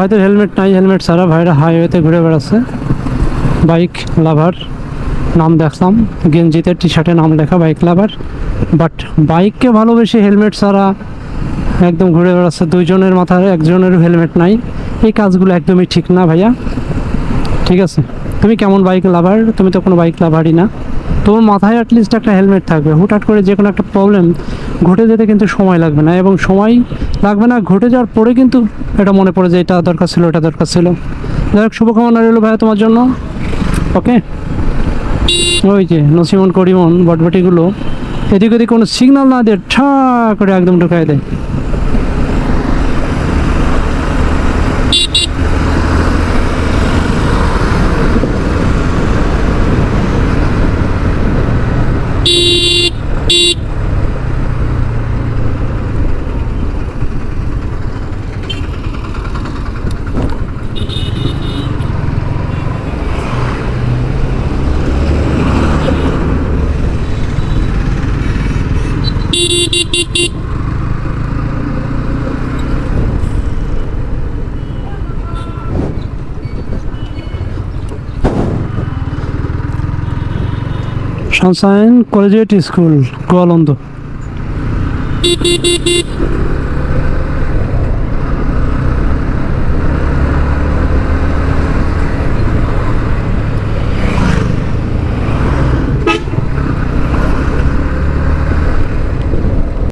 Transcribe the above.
ভাইদের হেলমেট নাই, হেলমেট ছাড়া ভাইরা হাইওয়েতে ঘুরে বেড়াচ্ছে। বাইক লাভার নাম দেখলাম, গেঞ্জিতে টি শার্টে নাম লেখা বাইক লাভার, বাট বাইককে ভালোবেসে হেলমেট ছাড়া একদম ঘুরে বেড়াচ্ছে। দুইজনের মাথায় একজনের হেলমেট নাই। এই কাজগুলো একদমই ঠিক না ভাইয়া, ঠিক আছে? তুমি কেমন বাইক লাভার? তুমি তো কোনো বাইক লাভারই না। তোমার মাথায় অ্যাটলিস্ট একটা হেলমেট থাকবে। হুটহাট করে যে কোনো একটা প্রবলেম ঘটে যেতে কিন্তু সময় লাগবে না, এবং সময় লাগবে না ঘটে যাওয়ার পরে কিন্তু এটা মনে পড়ে যে এটা দরকার ছিল, এটা দরকার ছিল। যাই হোক, শুভকামনা রইল ভাইয়া তোমার জন্য। ওকে, ওই যে নসিমন করিমন বটবটিগুলো এদিক ওদিক কোনো সিগন্যাল না দিয়ে ঠা করে একদম ঢুকাই দেয়। Sunshine collegiate school, Goalanda.